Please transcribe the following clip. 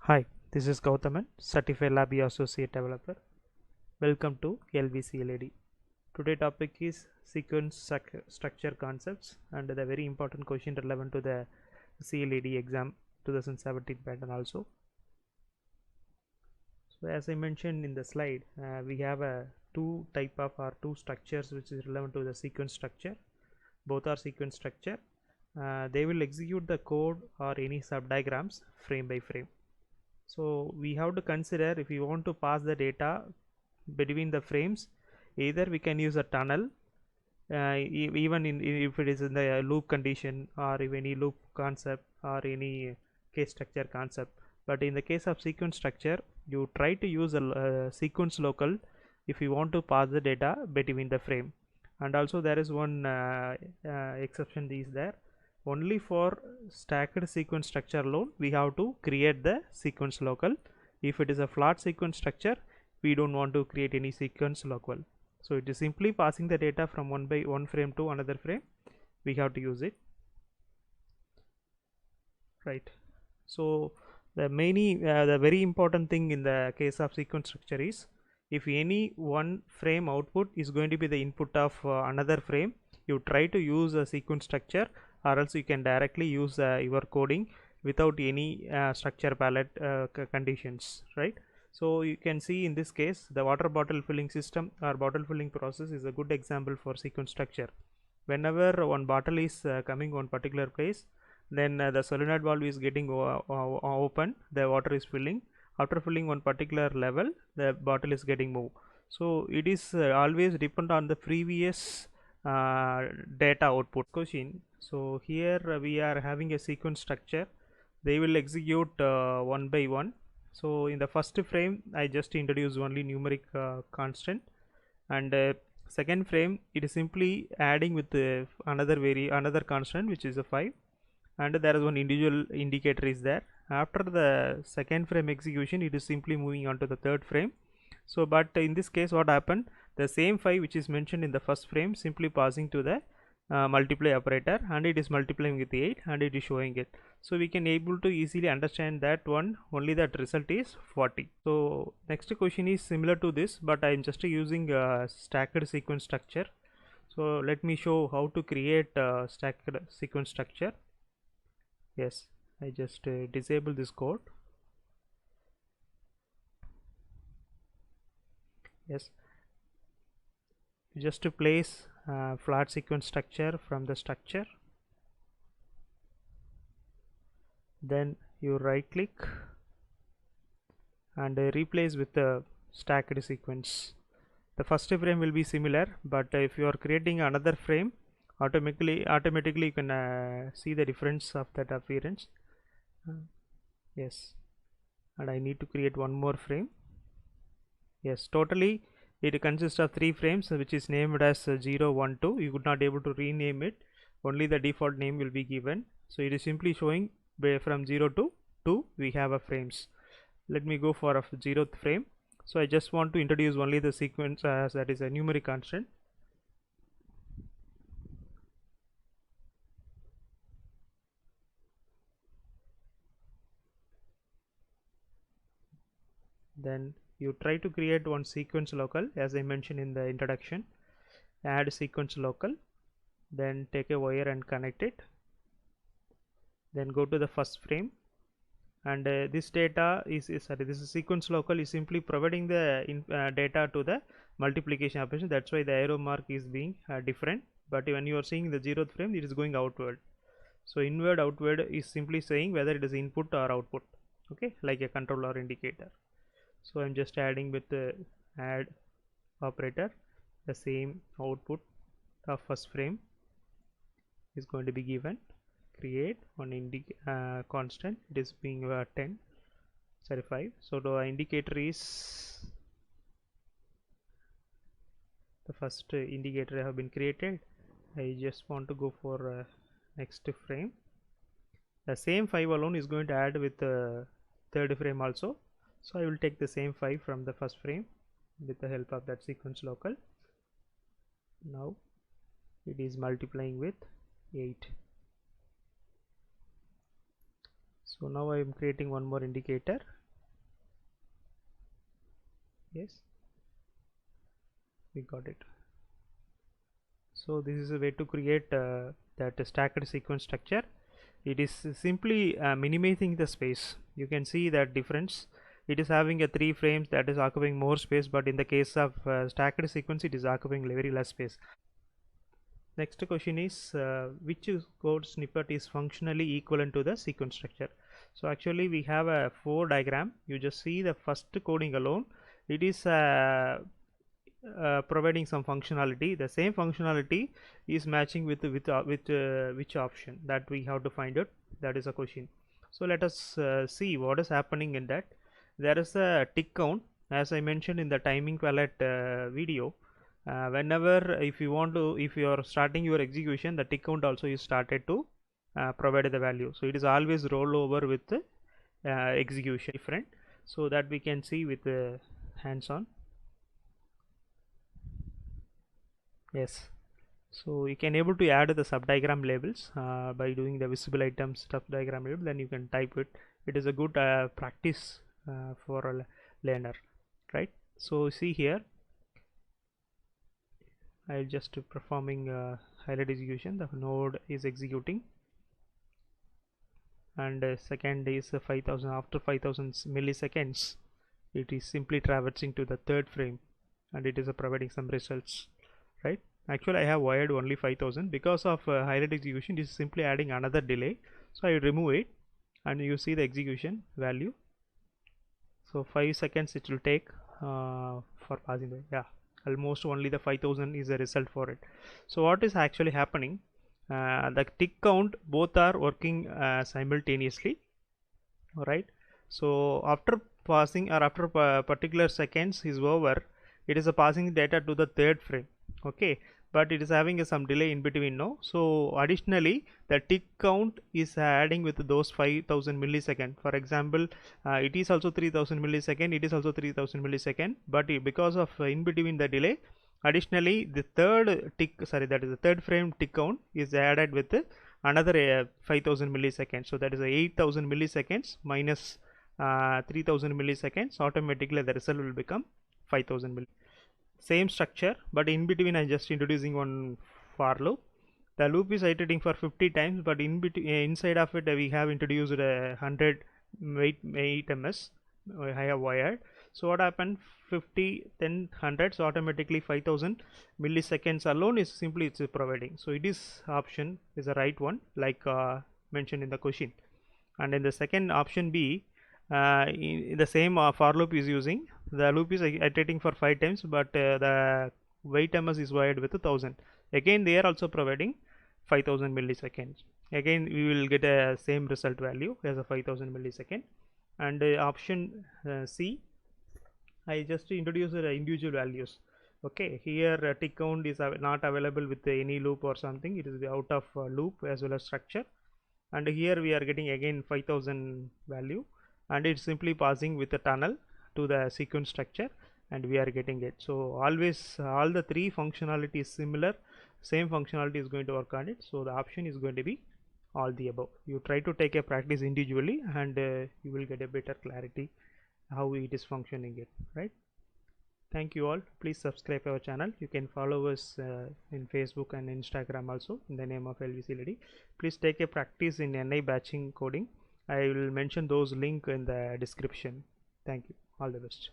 Hi, this is Gautaman, Certified Lab Associate Developer. Welcome to LVC LED. Today topic is structure concepts and the very important question relevant to the CLED exam 2017 pattern also. So as I mentioned in the slide, we have two type of or two structures which is relevant to the sequence structure. Both are sequence structure. They will execute the code or any subdiagrams frame by frame. So we have to consider if we want to pass the data between the frames, either we can use a tunnel, even if it is in the loop condition or if any loop concept or any case structure concept. But in the case of sequence structure, you try to use a sequence local if you want to pass the data between the frame. And also there is one exception is there. Only for stacked sequence structure alone we have to create the sequence local. If it is a flat sequence structure, we don't want to create any sequence local. So it is simply passing the data from one frame to another frame. We have to use it, right? So the very important thing in the case of sequence structure is if any one frame output is going to be the input of another frame, you try to use a sequence structure, or else you can directly use your coding without any structure palette conditions, right? So you can see in this case the water bottle filling system or bottle filling process is a good example for sequence structure. Whenever one bottle is coming one particular place, then the solenoid valve is getting open, the water is filling. After filling one particular level, the bottle is getting moved. So it is always depend on the previous data output question. So here we are having a sequence structure. They will execute one by one. So in the first frame I just introduce only numeric constant, and second frame it is simply adding with another constant which is a 5, and there is one individual indicator is there. After the second frame execution, it is simply moving on to the third frame. So but in this case what happened, the same 5 which is mentioned in the first frame simply passing to the multiply operator, and it is multiplying with 8 and it is showing it. So we can able to easily understand that one, only that result is 40. So next question is similar to this, but I am just using a stacked sequence structure. So let me show how to create a stacked sequence structure. Yes, I just disable this code. Yes, just to place flat sequence structure from the structure, then you right click and replace with the stacked sequence. The first frame will be similar, but if you are creating another frame, automatically you can see the difference of that appearance. Yes, and I need to create one more frame. Yes, totally it consists of 3 frames which is named as 0 1 2. You could not able to rename it, only the default name will be given. So it is simply showing from 0 to 2 we have a frames. Let me go for a 0th frame. So I just want to introduce only the sequence as that is a numeric constant. Then you try to create one sequence local as I mentioned in the introduction. Add sequence local, then take a wire and connect it, then go to the first frame, and this data is this is sequence local is simply providing the data to the multiplication operation. That's why the arrow mark is being different. But when you are seeing the 0th frame, it is going outward. So inward outward is simply saying whether it is input or output, okay, like a controller indicator. So I'm just adding with the add operator, the same output of first frame is going to be given. Create one constant, it is being 10, sorry 5. So the indicator is the first indicator have been created. I just want to go for next frame. The same 5 alone is going to add with the third frame also. So I will take the same 5 from the first frame with the help of that sequence local. Now it is multiplying with 8. So now I am creating one more indicator. Yes, we got it. So this is a way to create that stacked sequence structure. It is simply minimizing the space. You can see that difference. It is having a 3 frames that is occupying more space, but in the case of stacked sequence it is occupying very less space. Next question is which code snippet is functionally equivalent to the sequence structure. So actually we have a 4 diagram. You just see the first coding alone. It is providing some functionality. The same functionality is matching with which option, that we have to find out. That is a question. So let us see what is happening in that. There is a tick count, as I mentioned in the timing palette video. Whenever if you want to, if you are starting your execution, the tick count also is started to provide the value. So it is always roll over with the execution different, so that we can see with the hands-on. Yes, so you can able to add the subdiagram labels by doing the visible items subdiagram label, then you can type it. It is a good practice for a learner, right? So see here, I just performing highlight execution. The node is executing, and second is 5000. After 5000 milliseconds, it is simply traversing to the third frame, and it is providing some results, right? Actually I have wired only 5000 because of highlight execution. This is simply adding another delay, so I remove it, and you see the execution value. So 5 seconds it will take for passing the, yeah, almost only the 5000 is the result for it. So what is actually happening, the tick count both are working simultaneously, all right? So after passing, or after particular seconds is over, it is a passing data to the third frame, okay, but it is having some delay in between, no? So additionally the tick count is adding with those 5000 millisecond. For example, it is also 3000 millisecond, it is also 3000 millisecond, but because of in between the delay, additionally the third tick, sorry, that is the third frame tick count is added with another 5000 milliseconds. So that is 8000 milliseconds minus 3000 milliseconds. Automatically the result will become 5000 milliseconds. Same structure, but in between I just introducing one for loop. The loop is iterating for 50 times, but in between inside of it we have introduced 100 8 ms I have wired. So what happened, 50 then 100, so automatically 5000 milliseconds alone is simply it's providing. So it is option is the right one, like mentioned in the question. And in the second option B, in the same for loop is using, the loop is iterating for 5 times, but the wait ms is wired with 1000. Again they are also providing 5000 milliseconds. Again we will get a same result value as a 5000 millisecond. And option C, I just introduced the individual values. Okay, here tick count is not available with any loop or something, it is out of loop as well as structure. And here we are getting again 5000 value, and it's simply passing with a tunnel to the sequence structure, and we are getting it. So always all the three functionality is similar, same functionality is going to work on it. So the option is going to be all the above. You try to take a practice individually, and you will get a better clarity how it is functioning it, right? Thank you all. Please subscribe our channel. You can follow us in Facebook and Instagram also in the name of LVC Lady. Please take a practice in NI batching coding. I will mention those link in the description. Thank you. All the best.